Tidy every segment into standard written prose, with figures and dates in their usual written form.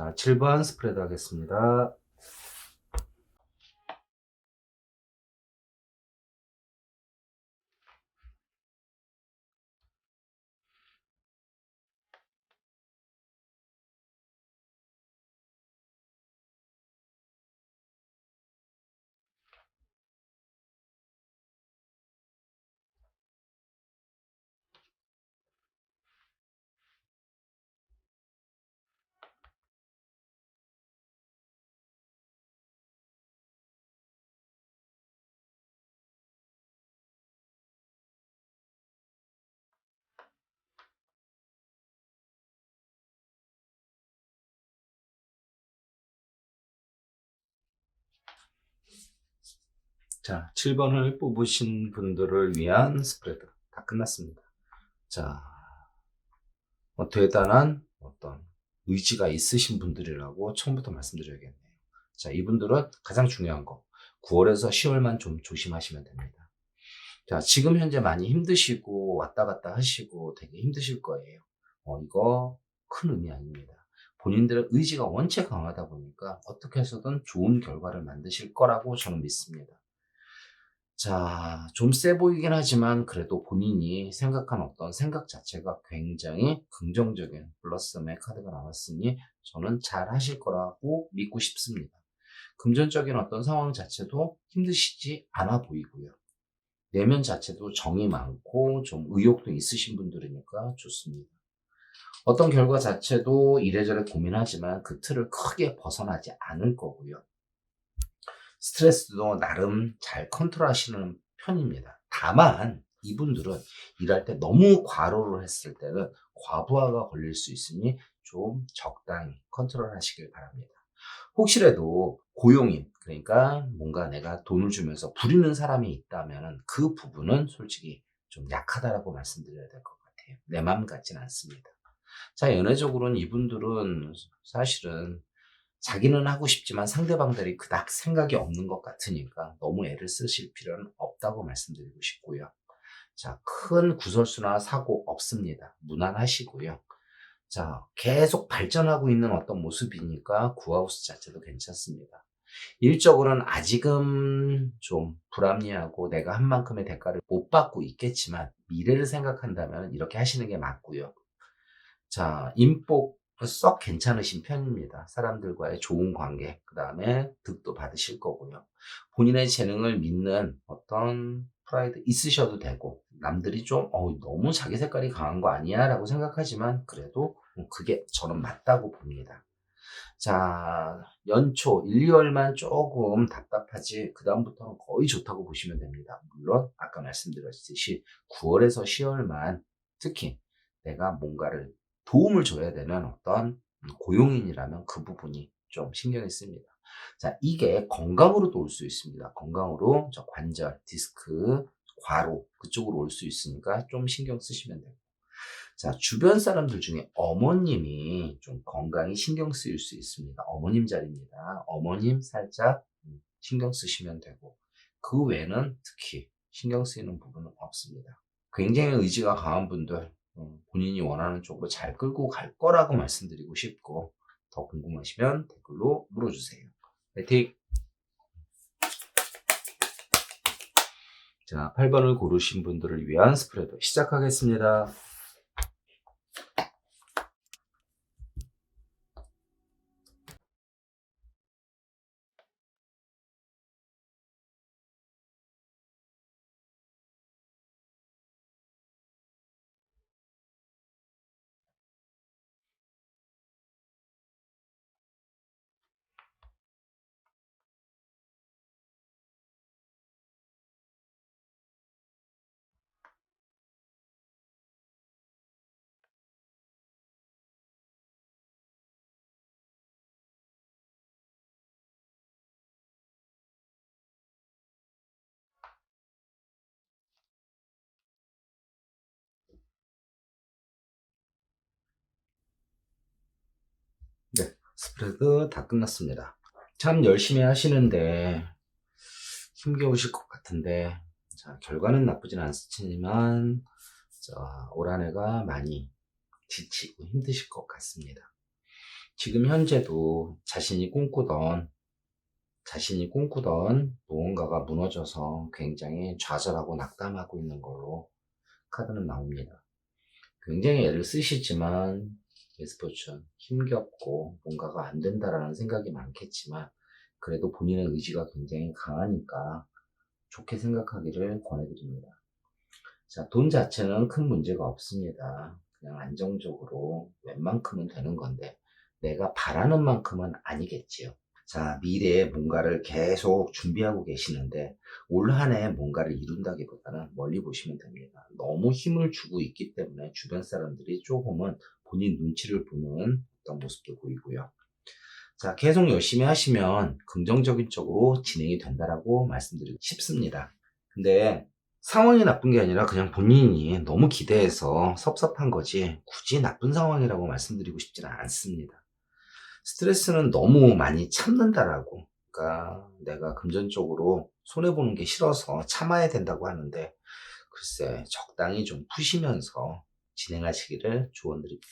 자, 7번 스프레드 하겠습니다. 자, 7번을 뽑으신 분들을 위한 스프레드 다 끝났습니다. 자, 대단한 어떤 의지가 있으신 분들이라고 처음부터 말씀드려야겠네요. 자, 이분들은 가장 중요한 거 9월에서 10월만 좀 조심하시면 됩니다. 자, 지금 현재 많이 힘드시고 왔다 갔다 하시고 되게 힘드실 거예요. 이거 큰 의미 아닙니다. 본인들의 의지가 원체 강하다 보니까 어떻게 해서든 좋은 결과를 만드실 거라고 저는 믿습니다. 자, 좀 세 보이긴 하지만 그래도 본인이 생각한 어떤 생각 자체가 굉장히 긍정적인 플러스의 카드가 나왔으니 저는 잘 하실 거라고 믿고 싶습니다. 금전적인 어떤 상황 자체도 힘드시지 않아 보이고요. 내면 자체도 정이 많고 좀 의욕도 있으신 분들이니까 좋습니다. 어떤 결과 자체도 이래저래 고민하지만 그 틀을 크게 벗어나지 않을 거고요. 스트레스도 나름 잘 컨트롤하시는 편입니다. 다만 이분들은 일할 때 너무 과로를 했을 때는 과부하가 걸릴 수 있으니 좀 적당히 컨트롤 하시길 바랍니다. 혹시라도 고용인, 그러니까 뭔가 내가 돈을 주면서 부리는 사람이 있다면 그 부분은 솔직히 좀 약하다라고 말씀드려야 될 것 같아요. 내 마음 같진 않습니다. 자, 연애적으로는 이분들은 사실은 자기는 하고 싶지만 상대방들이 그닥 생각이 없는 것 같으니까 너무 애를 쓰실 필요는 없다고 말씀드리고 싶고요. 자, 큰 구설수나 사고 없습니다. 무난하시고요. 자, 계속 발전하고 있는 어떤 모습이니까 구하우스 자체도 괜찮습니다. 일적으로는 아직은 좀 불합리하고 내가 한 만큼의 대가를 못 받고 있겠지만 미래를 생각한다면 이렇게 하시는 게 맞고요. 자, 인복 썩 괜찮으신 편입니다. 사람들과의 좋은 관계, 그 다음에 득도 받으실 거고요. 본인의 재능을 믿는 어떤 프라이드 있으셔도 되고, 남들이 좀, 너무 자기 색깔이 강한 거 아니야? 라고 생각하지만, 그래도 그게 저는 맞다고 봅니다. 자, 연초 1, 2월만 조금 답답하지, 그다음부터는 거의 좋다고 보시면 됩니다. 물론, 아까 말씀드렸듯이 9월에서 10월만 특히 내가 뭔가를 도움을 줘야 되는 어떤 고용인이라면 그 부분이 좀 신경이 씁니다. 자, 이게 건강으로도 올 수 있습니다. 건강으로 저 관절, 디스크, 과로 그쪽으로 올 수 있으니까 좀 신경 쓰시면 돼요. 자, 주변 사람들 중에 어머님이 좀 건강이 신경 쓰일 수 있습니다. 어머님 자리입니다. 어머님 살짝 신경 쓰시면 되고 그 외에는 특히 신경 쓰이는 부분은 없습니다. 굉장히 의지가 강한 분들 본인이 원하는 쪽으로 잘 끌고 갈 거라고 말씀드리고 싶고 더 궁금하시면 댓글로 물어주세요. 파이팅! 자, 8번을 고르신 분들을 위한 스프레드 시작하겠습니다. 네, 스프레드 다 끝났습니다. 참 열심히 하시는데 힘겨우실 것 같은데 자, 결과는 나쁘진 않지만 자, 올 한해가 많이 지치고 힘드실 것 같습니다. 지금 현재도 자신이 꿈꾸던 무언가가 무너져서 굉장히 좌절하고 낙담하고 있는 걸로 카드는 나옵니다. 굉장히 애를 쓰시지만 에스포춘 힘겹고 뭔가가 안 된다라는 생각이 많겠지만 그래도 본인의 의지가 굉장히 강하니까 좋게 생각하기를 권해드립니다. 자, 돈 자체는 큰 문제가 없습니다. 그냥 안정적으로 웬만큼은 되는 건데 내가 바라는 만큼은 아니겠지요. 자, 미래에 뭔가를 계속 준비하고 계시는데 올 한 해 뭔가를 이룬다기보다는 멀리 보시면 됩니다. 너무 힘을 주고 있기 때문에 주변 사람들이 조금은 본인 눈치를 보는 어떤 모습도 보이고요. 자, 계속 열심히 하시면 긍정적인 쪽으로 진행이 된다라고 말씀드리고 싶습니다. 근데 상황이 나쁜 게 아니라 그냥 본인이 너무 기대해서 섭섭한 거지 굳이 나쁜 상황이라고 말씀드리고 싶지는 않습니다. 스트레스는 너무 많이 참는다라고. 그러니까 내가 금전적으로 손해보는 게 싫어서 참아야 된다고 하는데 글쎄 적당히 좀 푸시면서 진행하시기를 조언드립니다.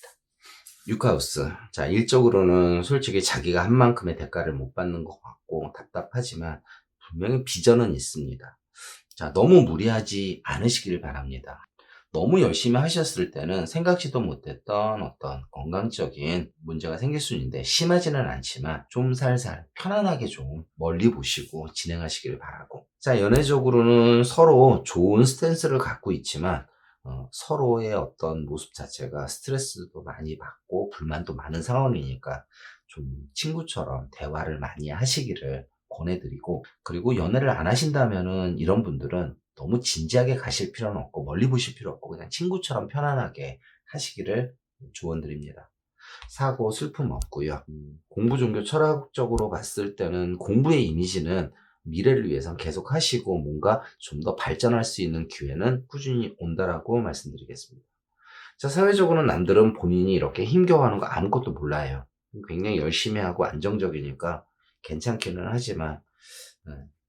6하우스. 자, 일적으로는 솔직히 자기가 한 만큼의 대가를 못 받는 것 같고 답답하지만 분명히 비전은 있습니다. 자, 너무 무리하지 않으시길 바랍니다. 너무 열심히 하셨을 때는 생각지도 못했던 어떤 건강적인 문제가 생길 수 있는데 심하지는 않지만 좀 살살 편안하게 좀 멀리 보시고 진행하시길 바라고. 자, 연애적으로는 서로 좋은 스탠스를 갖고 있지만 서로의 어떤 모습 자체가 스트레스도 많이 받고 불만도 많은 상황이니까 좀 친구처럼 대화를 많이 하시기를 권해드리고, 그리고 연애를 안 하신다면은 이런 분들은 너무 진지하게 가실 필요는 없고 멀리 보실 필요 없고 그냥 친구처럼 편안하게 하시기를 조언드립니다. 사고 슬픔 없고요. 공부 종교 철학적으로 봤을 때는 공부의 이미지는 미래를 위해서 계속 하시고 뭔가 좀 더 발전할 수 있는 기회는 꾸준히 온다라고 말씀드리겠습니다. 자, 사회적으로는 남들은 본인이 이렇게 힘겨워하는 거 아무것도 몰라요. 굉장히 열심히 하고 안정적이니까 괜찮기는 하지만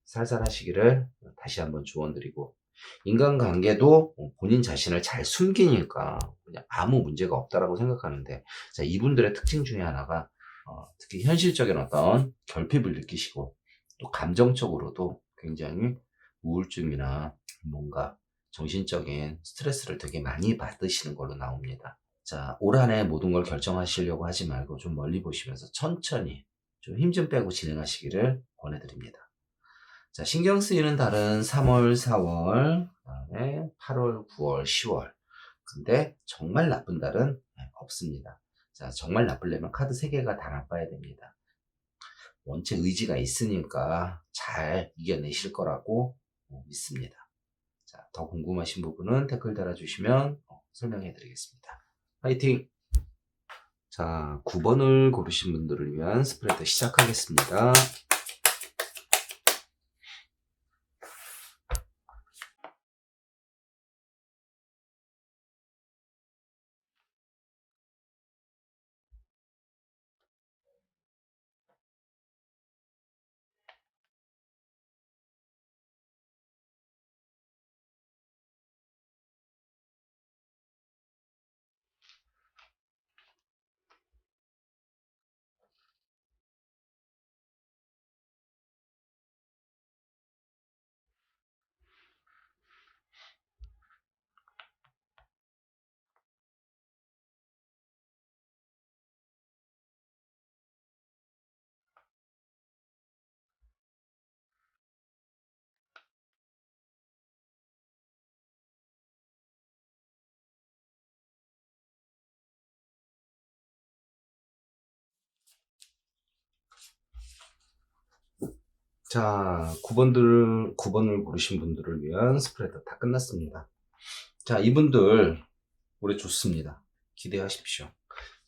살살 하시기를 다시 한번 조언드리고, 인간관계도 본인 자신을 잘 숨기니까 그냥 아무 문제가 없다라고 생각하는데, 자, 이분들의 특징 중에 하나가 특히 현실적인 어떤 결핍을 느끼시고 또 감정적으로도 굉장히 우울증이나 뭔가 정신적인 스트레스를 되게 많이 받으시는 걸로 나옵니다. 자, 올 한 해 모든 걸 결정하시려고 하지 말고 좀 멀리 보시면서 천천히 좀 힘 좀 빼고 진행하시기를 권해드립니다. 자, 신경 쓰이는 달은 3월, 4월, 그다음에 8월, 9월, 10월. 근데 정말 나쁜 달은 없습니다. 자, 정말 나쁘려면 카드 3개가 다 나빠야 됩니다. 원체 의지가 있으니까 잘 이겨내실 거라고 믿습니다. 자, 더 궁금하신 부분은 댓글 달아주시면 설명해 드리겠습니다. 화이팅! 자, 9번을 고르신 분들을 위한 스프레드 시작하겠습니다. 자, 9번을 고르신 분들을 위한 스프레드 다 끝났습니다. 자, 이분들 올해 좋습니다. 기대하십시오.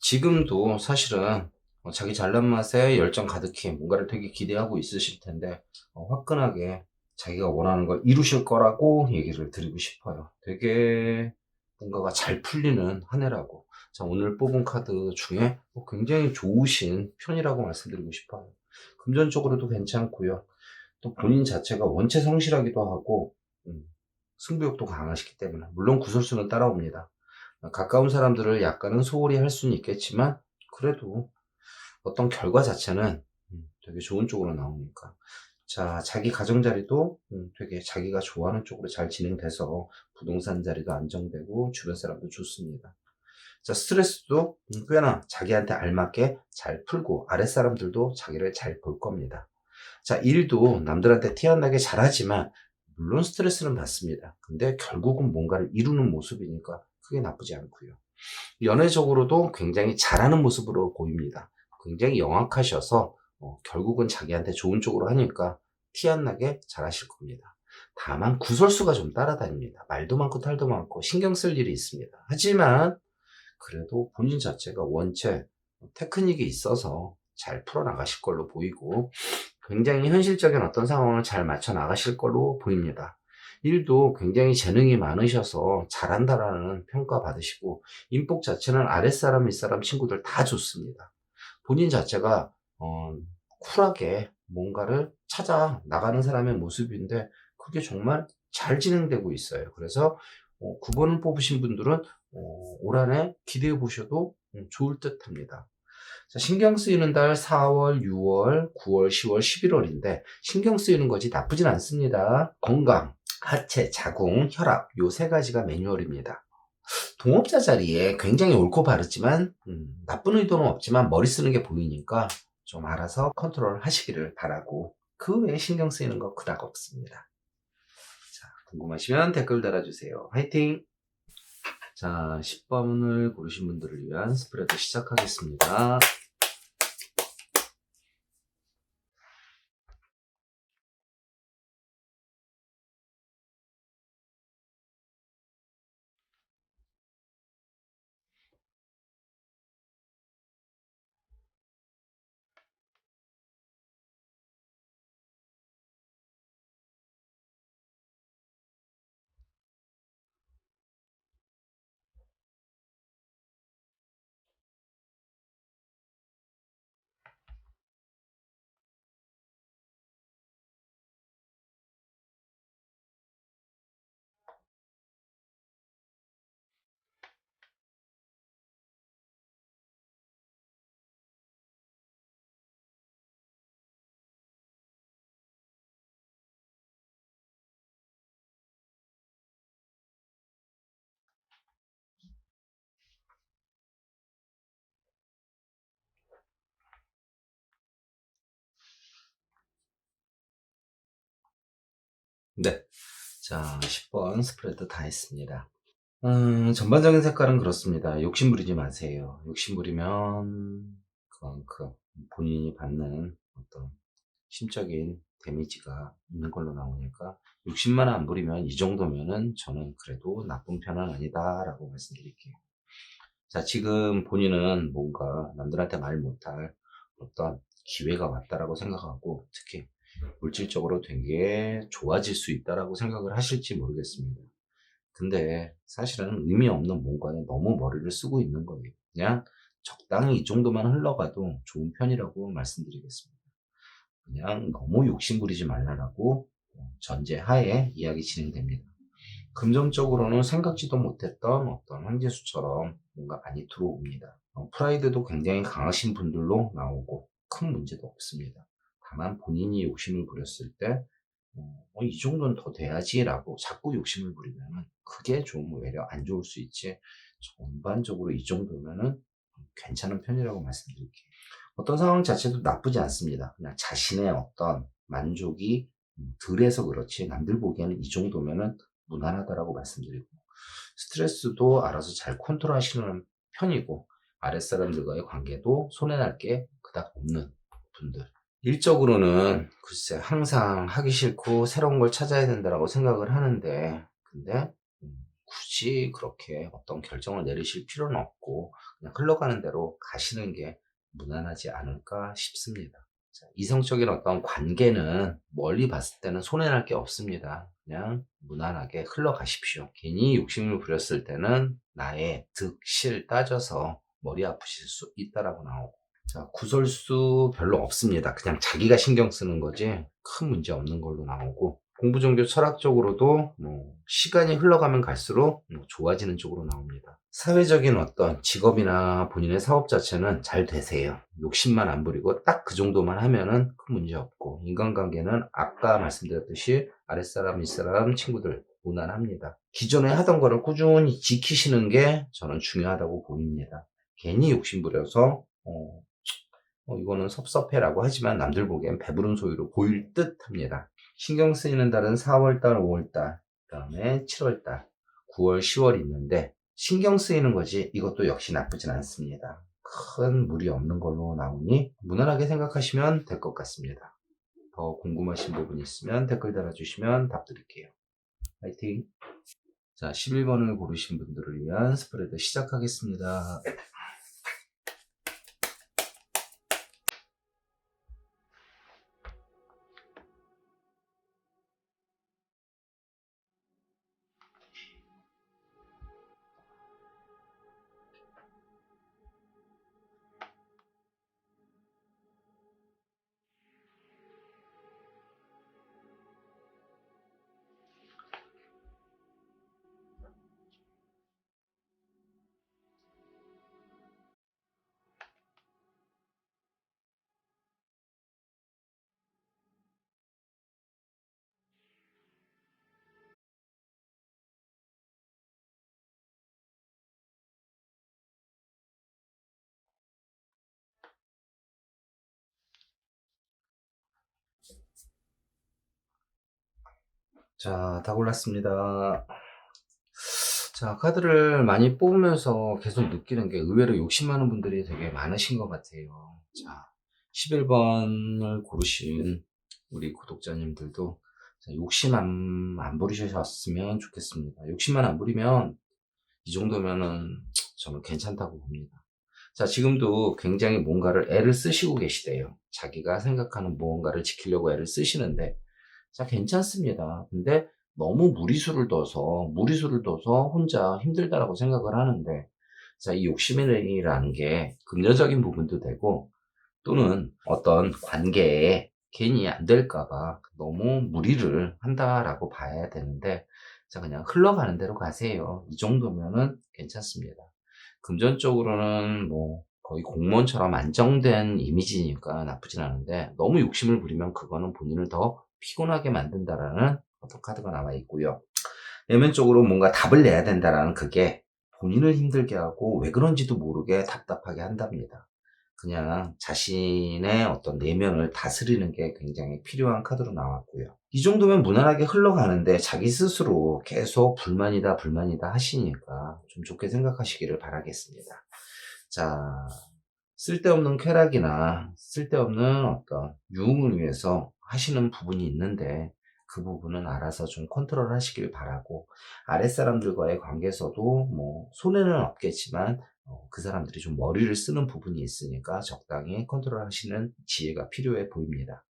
지금도 사실은 자기 잘난 맛에 열정 가득히 뭔가를 되게 기대하고 있으실 텐데 화끈하게 자기가 원하는 걸 이루실 거라고 얘기를 드리고 싶어요. 되게 뭔가가 잘 풀리는 한 해라고. 자, 오늘 뽑은 카드 중에 굉장히 좋으신 편이라고 말씀드리고 싶어요. 금전적으로도 괜찮고요. 또 본인 자체가 원체 성실하기도 하고 승부욕도 강하시기 때문에 물론 구설수는 따라옵니다. 가까운 사람들을 약간은 소홀히 할 수는 있겠지만 그래도 어떤 결과 자체는 되게 좋은 쪽으로 나오니까. 자, 자기 가정자리도 되게 자기가 좋아하는 쪽으로 잘 진행돼서 부동산 자리도 안정되고 주변 사람도 좋습니다. 자, 스트레스도 꽤나 자기한테 알맞게 잘 풀고 아랫사람들도 자기를 잘 볼 겁니다. 자, 일도 남들한테 티 안 나게 잘하지만 물론 스트레스는 받습니다. 근데 결국은 뭔가를 이루는 모습이니까 크게 나쁘지 않고요. 연애적으로도 굉장히 잘하는 모습으로 보입니다. 굉장히 영악하셔서 결국은 자기한테 좋은 쪽으로 하니까 티 안 나게 잘하실 겁니다. 다만 구설수가 좀 따라다닙니다. 말도 많고 탈도 많고 신경 쓸 일이 있습니다. 하지만 그래도 본인 자체가 원체 테크닉이 있어서 잘 풀어나가실 걸로 보이고 굉장히 현실적인 어떤 상황을 잘 맞춰 나가실 걸로 보입니다. 일도 굉장히 재능이 많으셔서 잘한다라는 평가 받으시고 인복 자체는 아랫사람, 윗사람 친구들 다 좋습니다. 본인 자체가 쿨하게 뭔가를 찾아 나가는 사람의 모습인데 그게 정말 잘 진행되고 있어요. 그래서 9번을 뽑으신 분들은 올 한해 기대해 보셔도 좋을 듯 합니다. 자, 신경 쓰이는 달 4월, 6월, 9월, 10월, 11월인데 신경 쓰이는 거지 나쁘진 않습니다. 건강, 하체, 자궁, 혈압 요 세 가지가 매뉴얼입니다. 동업자 자리에 굉장히 옳고 바르지만 나쁜 의도는 없지만 머리 쓰는 게 보이니까 좀 알아서 컨트롤 하시기를 바라고 그 외에 신경 쓰이는 거 그닥 없습니다. 자, 궁금하시면 댓글 달아주세요. 화이팅! 자, 10번을 고르신 분들을 위한 스프레드 시작하겠습니다. 네. 자, 10번 스프레드 다 했습니다. 전반적인 색깔은 그렇습니다. 욕심 부리지 마세요. 욕심 부리면 그만큼 본인이 받는 어떤 심적인 데미지가 있는 걸로 나오니까 욕심만 안 부리면 이 정도면은 저는 그래도 나쁜 편은 아니다라고 말씀드릴게요. 자, 지금 본인은 뭔가 남들한테 말 못할 어떤 기회가 왔다라고 생각하고 특히 물질적으로 되게 좋아질 수 있다라고 생각을 하실지 모르겠습니다. 근데 사실은 의미 없는 뭔가에 너무 머리를 쓰고 있는 거예요. 그냥 적당히 이 정도만 흘러가도 좋은 편이라고 말씀드리겠습니다. 그냥 너무 욕심 부리지 말라라고 전제하에 이야기 진행됩니다. 금전적으로는 생각지도 못했던 어떤 황제수처럼 뭔가 많이 들어옵니다. 프라이드도 굉장히 강하신 분들로 나오고 큰 문제도 없습니다. 다만 본인이 욕심을 부렸을 때 이 정도는 더 돼야지라고 자꾸 욕심을 부리면은 그게 좀 오히려 안 좋을 수 있지. 전반적으로 이 정도면은 괜찮은 편이라고 말씀드릴게요. 어떤 상황 자체도 나쁘지 않습니다. 그냥 자신의 어떤 만족이 덜해서 그렇지 남들 보기에는 이 정도면은 무난하다라고 말씀드리고 스트레스도 알아서 잘 컨트롤 하시는 편이고 아랫사람들과의 관계도 손해날 게 그닥 없는 분들. 일적으로는 글쎄 항상 하기 싫고 새로운 걸 찾아야 된다라고 생각을 하는데 근데 굳이 그렇게 어떤 결정을 내리실 필요는 없고 그냥 흘러가는 대로 가시는 게 무난하지 않을까 싶습니다. 자, 이성적인 어떤 관계는 멀리 봤을 때는 손해날 게 없습니다. 그냥 무난하게 흘러가십시오. 괜히 욕심을 부렸을 때는 나의 득, 실 따져서 머리 아프실 수 있다라고 나오고 자, 구설수 별로 없습니다. 그냥 자기가 신경 쓰는 거지 큰 문제 없는 걸로 나오고 공부 종교 철학적으로도 시간이 흘러가면 갈수록 좋아지는 쪽으로 나옵니다. 사회적인 어떤 직업이나 본인의 사업 자체는 잘 되세요. 욕심만 안 부리고 딱 그 정도만 하면은 큰 문제 없고, 인간관계는 아까 말씀드렸듯이 아랫사람, 윗사람, 친구들 무난합니다. 기존에 하던 거를 꾸준히 지키시는 게 저는 중요하다고 보입니다. 괜히 욕심 부려서 이거는 섭섭해라고 하지만 남들 보기엔 배부른 소유로 보일 듯 합니다. 신경 쓰이는 달은 4월달, 5월달, 그 다음에 7월달, 9월, 10월 있는데 신경 쓰이는 거지 이것도 역시 나쁘진 않습니다. 큰 무리 없는 걸로 나오니 무난하게 생각하시면 될 것 같습니다. 더 궁금하신 부분 있으면 댓글 달아주시면 답 드릴게요. 파이팅! 자, 11번을 고르신 분들을 위한 스프레드 시작하겠습니다. 자, 다 골랐습니다. 자, 카드를 많이 뽑으면서 계속 느끼는 게 의외로 욕심 많은 분들이 되게 많으신 것 같아요. 자, 11번을 고르신 우리 구독자님들도 욕심 안 부리셨으면 좋겠습니다. 욕심만 안 부리면 이 정도면은 저는 괜찮다고 봅니다. 자, 지금도 굉장히 뭔가를 애를 쓰시고 계시대요. 자기가 생각하는 무언가를 지키려고 애를 쓰시는데, 자, 괜찮습니다. 근데 너무 무리수를 둬서 혼자 힘들다라고 생각을 하는데, 자, 이 욕심이라는 게 금전적인 부분도 되고, 또는 어떤 관계에 괜히 안 될까봐 너무 무리를 한다라고 봐야 되는데, 자, 그냥 흘러가는 대로 가세요. 이 정도면은 괜찮습니다. 금전적으로는 거의 공무원처럼 안정된 이미지니까 나쁘진 않은데, 너무 욕심을 부리면 그거는 본인을 더 피곤하게 만든다라는 어떤 카드가 나와 있고요. 내면적으로 뭔가 답을 내야 된다라는 그게 본인을 힘들게 하고 왜 그런지도 모르게 답답하게 한답니다. 그냥 자신의 어떤 내면을 다스리는 게 굉장히 필요한 카드로 나왔고요. 이 정도면 무난하게 흘러가는데 자기 스스로 계속 불만이다 하시니까 좀 좋게 생각하시기를 바라겠습니다. 자, 쓸데없는 쾌락이나 쓸데없는 어떤 유흥을 위해서 하시는 부분이 있는데 그 부분은 알아서 좀 컨트롤 하시길 바라고, 아랫사람들과의 관계에서도 손해는 없겠지만 그 사람들이 좀 머리를 쓰는 부분이 있으니까 적당히 컨트롤 하시는 지혜가 필요해 보입니다.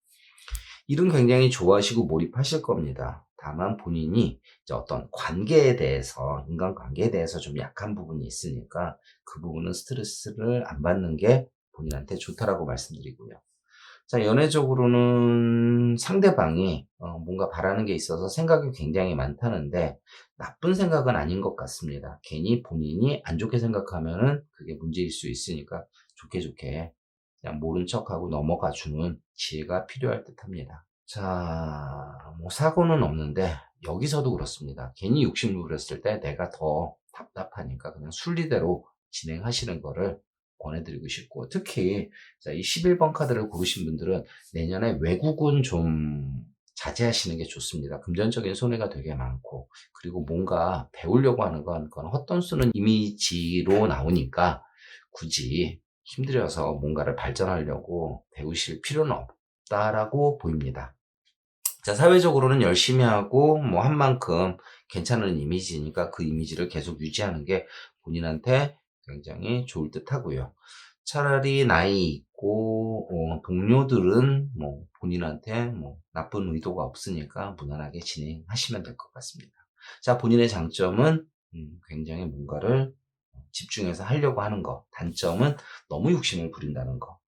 일은 굉장히 좋아하시고 몰입하실 겁니다. 다만 본인이 이제 어떤 관계에 대해서, 인간관계에 대해서 좀 약한 부분이 있으니까 그 부분은 스트레스를 안 받는 게 본인한테 좋다라고 말씀드리고요. 자, 연애적으로는 상대방이 뭔가 바라는 게 있어서 생각이 굉장히 많다는데 나쁜 생각은 아닌 것 같습니다. 괜히 본인이 안 좋게 생각하면은 그게 문제일 수 있으니까 좋게 그냥 모른 척하고 넘어가 주는 지혜가 필요할 듯 합니다. 자, 사고는 없는데 여기서도 그렇습니다. 괜히 욕심을 부렸을 때 내가 더 답답하니까 그냥 순리대로 진행하시는 거를 권해드리고 싶고, 특히 이 11번 카드를 고르신 분들은 내년에 외국은 좀 자제하시는 게 좋습니다. 금전적인 손해가 되게 많고, 그리고 뭔가 배우려고 하는 그건 헛돈 쓰는 이미지로 나오니까 굳이 힘들여서 뭔가를 발전하려고 배우실 필요는 없다라고 보입니다. 자, 사회적으로는 열심히 하고 한 만큼 괜찮은 이미지니까 그 이미지를 계속 유지하는 게 본인한테 굉장히 좋을 듯 하고요. 차라리 나이 있고 동료들은 본인한테 나쁜 의도가 없으니까 무난하게 진행하시면 될 것 같습니다. 자, 본인의 장점은 굉장히 뭔가를 집중해서 하려고 하는 거, 단점은 너무 욕심을 부린다는 거.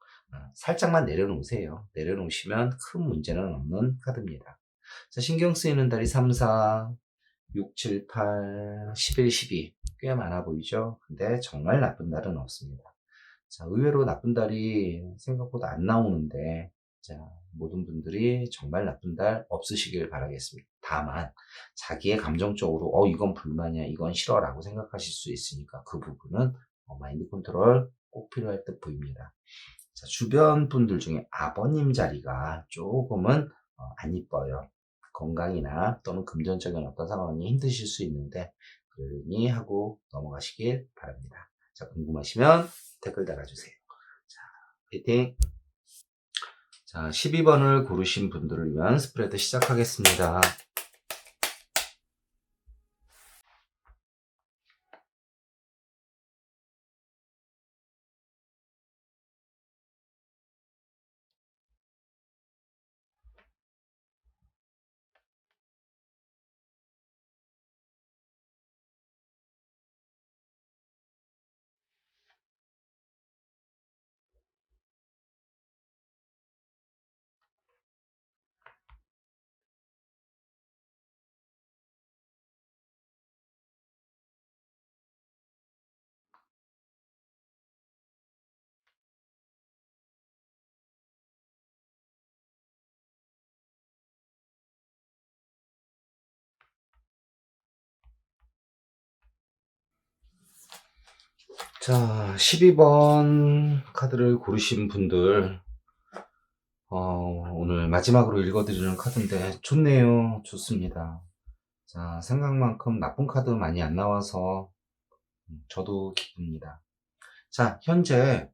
살짝만 내려놓으세요. 내려놓으시면 큰 문제는 없는 카드입니다. 자, 신경 쓰이는 달이 3, 4, 6, 7, 8, 11, 12. 꽤 많아 보이죠? 근데 정말 나쁜 달은 없습니다. 자, 의외로 나쁜 달이 생각보다 안 나오는데, 자, 모든 분들이 정말 나쁜 달 없으시길 바라겠습니다. 다만, 자기의 감정적으로, 이건 불만이야, 이건 싫어라고 생각하실 수 있으니까 그 부분은 마인드 컨트롤 꼭 필요할 듯 보입니다. 자, 주변 분들 중에 아버님 자리가 조금은 안 이뻐요. 건강이나 또는 금전적인 어떤 상황이 힘드실 수 있는데, 그러니 하고 넘어가시길 바랍니다. 자, 궁금하시면 댓글 달아주세요. 자, 화이팅! 자, 12번을 고르신 분들을 위한 스프레드 시작하겠습니다. 자, 12번 카드를 고르신 분들, 오늘 마지막으로 읽어드리는 카드인데, 좋네요. 좋습니다. 자, 생각만큼 나쁜 카드 많이 안 나와서, 저도 기쁩니다. 자, 현재,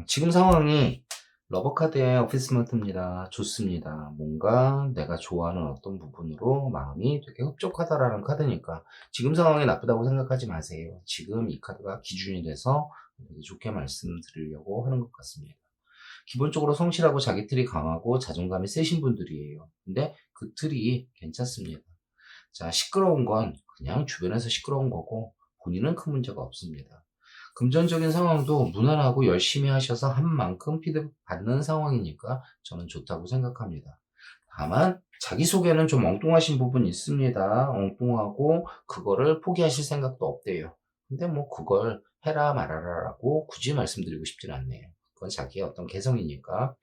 지금 상황이 러버카드의 어피스먼트입니다. 좋습니다. 뭔가 내가 좋아하는 어떤 부분으로 마음이 되게 흡족하다라는 카드니까 지금 상황이 나쁘다고 생각하지 마세요. 지금 이 카드가 기준이 돼서 되게 좋게 말씀드리려고 하는 것 같습니다. 기본적으로 성실하고 자기 틀이 강하고 자존감이 세신 분들이에요. 근데 그 틀이 괜찮습니다. 자, 시끄러운 건 그냥 주변에서 시끄러운 거고 본인은 큰 문제가 없습니다. 금전적인 상황도 무난하고 열심히 하셔서 한 만큼 피드백 받는 상황이니까 저는 좋다고 생각합니다. 다만 자기소개는 좀 엉뚱하신 부분이 있습니다. 엉뚱하고 그거를 포기하실 생각도 없대요. 근데 뭐 그걸 해라 말아라라고 굳이 말씀드리고 싶진 않네요. 그건 자기의 어떤 개성이니까.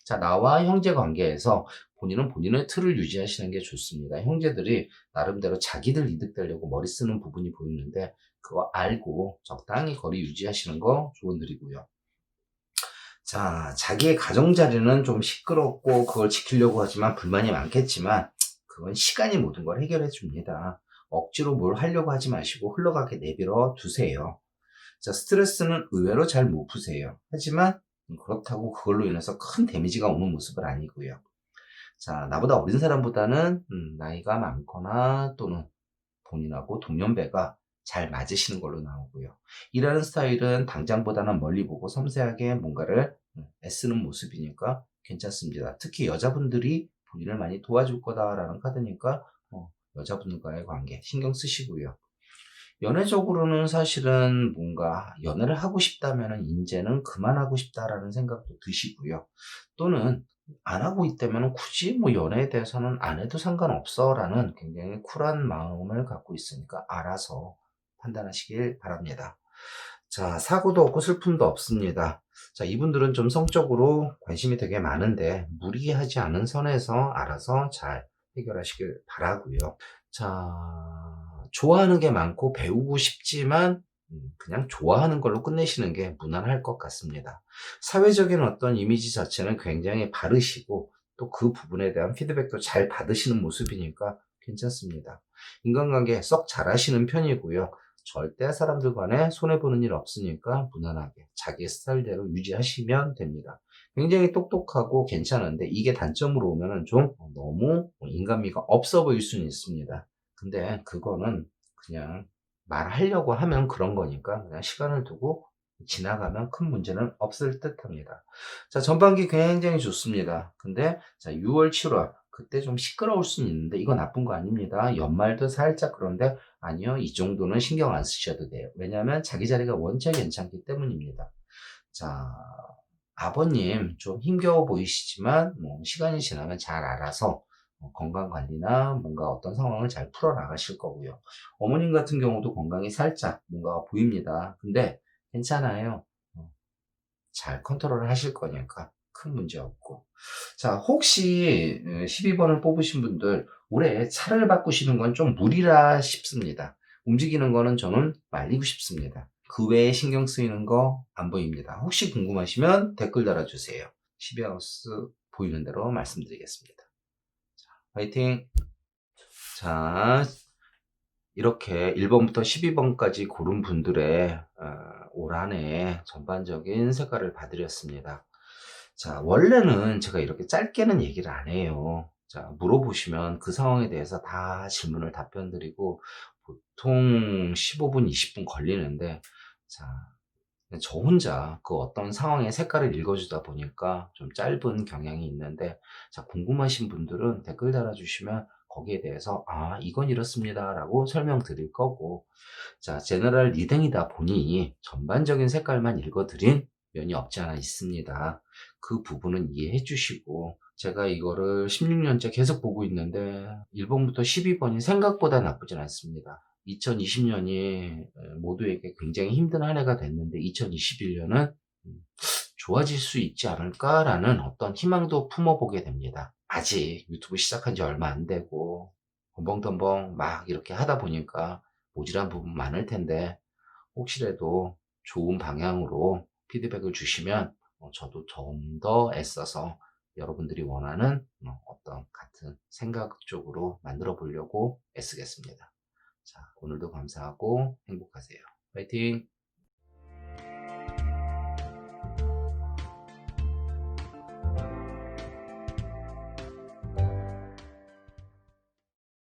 자, 나와 형제 관계에서 본인은 본인의 틀을 유지하시는 게 좋습니다. 형제들이 나름대로 자기들 이득 되려고 머리 쓰는 부분이 보이는데 그거 알고 적당히 거리 유지하시는 거 조언드리고요. 자, 자기의 가정자리는 좀 시끄럽고 그걸 지키려고 하지만 불만이 많겠지만 그건 시간이 모든 걸 해결해 줍니다. 억지로 뭘 하려고 하지 마시고 흘러가게 내버려 두세요. 자, 스트레스는 의외로 잘 못 푸세요. 하지만 그렇다고 그걸로 인해서 큰 데미지가 오는 모습은 아니고요. 자, 나보다 어린 사람보다는 나이가 많거나 또는 본인하고 동년배가 잘 맞으시는 걸로 나오고요. 일하는 스타일은 당장보다는 멀리 보고 섬세하게 뭔가를 애쓰는 모습이니까 괜찮습니다. 특히 여자분들이 본인을 많이 도와줄 거다라는 카드니까 여자분과의 관계 신경 쓰시고요. 연애적으로는 사실은 뭔가 연애를 하고 싶다면 이제는 그만하고 싶다라는 생각도 드시고요. 또는 안 하고 있다면 굳이 뭐 연애에 대해서는 안 해도 상관없어라는 굉장히 쿨한 마음을 갖고 있으니까 알아서 판단하시길 바랍니다. 자, 사고도 없고 슬픔도 없습니다. 자, 이분들은 좀 성적으로 관심이 되게 많은데 무리하지 않은 선에서 알아서 잘 해결하시길 바라고요. 자, 좋아하는 게 많고 배우고 싶지만 그냥 좋아하는 걸로 끝내시는 게 무난할 것 같습니다. 사회적인 어떤 이미지 자체는 굉장히 바르시고 또 그 부분에 대한 피드백도 잘 받으시는 모습이니까 괜찮습니다. 인간관계 썩 잘하시는 편이고요. 절대 사람들 간에 손해보는 일 없으니까 무난하게 자기 스타일대로 유지하시면 됩니다. 굉장히 똑똑하고 괜찮은데 이게 단점으로 오면은 좀 너무 인간미가 없어 보일 수는 있습니다. 근데 그거는 그냥 말하려고 하면 그런 거니까 그냥 시간을 두고 지나가면 큰 문제는 없을 듯 합니다. 자, 전반기 굉장히 좋습니다. 근데 자, 6월, 7월 그때 좀 시끄러울 수는 있는데 이거 나쁜 거 아닙니다. 연말도 살짝 그런데 아니요. 이 정도는 신경 안 쓰셔도 돼요. 왜냐하면 자기 자리가 원체 괜찮기 때문입니다. 자, 아버님 좀 힘겨워 보이시지만 뭐 시간이 지나면 잘 알아서 건강 관리나 뭔가 어떤 상황을 잘 풀어 나가실 거고요. 어머님 같은 경우도 건강이 살짝 뭔가 보입니다. 근데 괜찮아요. 어, 잘 컨트롤을 하실 거니까 큰 문제 없고. 자, 혹시 12번을 뽑으신 분들 올해 차를 바꾸시는 건 좀 무리라 싶습니다. 움직이는 거는 저는 말리고 싶습니다. 그 외에 신경 쓰이는 거 안 보입니다. 혹시 궁금하시면 댓글 달아주세요. 12하우스 보이는 대로 말씀드리겠습니다. 화이팅! 자, 이렇게 1번부터 12번까지 고른 분들의 올 한해 전반적인 색깔을 봐드렸습니다. 자, 원래는 제가 이렇게 짧게는 얘기를 안 해요. 자, 물어보시면 그 상황에 대해서 다 질문을 답변 드리고 보통 15분, 20분 걸리는데, 자, 저 혼자 그 어떤 상황의 색깔을 읽어주다 보니까 좀 짧은 경향이 있는데, 자, 궁금하신 분들은 댓글 달아주시면 거기에 대해서, 아, 이건 이렇습니다. 라고 설명드릴 거고, 자, 제너럴 리딩이다 보니 전반적인 색깔만 읽어드린 면이 없지 않아 있습니다. 그 부분은 이해해 주시고, 제가 이거를 16년째 계속 보고 있는데 1번부터 12번이 생각보다 나쁘진 않습니다. 2020년이 모두에게 굉장히 힘든 한 해가 됐는데 2021년은 좋아질 수 있지 않을까라는 어떤 희망도 품어보게 됩니다. 아직 유튜브 시작한 지 얼마 안 되고 덤벙덤벙 막 이렇게 하다 보니까 모질한 부분 많을 텐데, 혹시라도 좋은 방향으로 피드백을 주시면 저도 좀 더 애써서 여러분들이 원하는 어떤 같은 생각 쪽으로 만들어 보려고 애쓰겠습니다. 자, 오늘도 감사하고 행복하세요. 파이팅!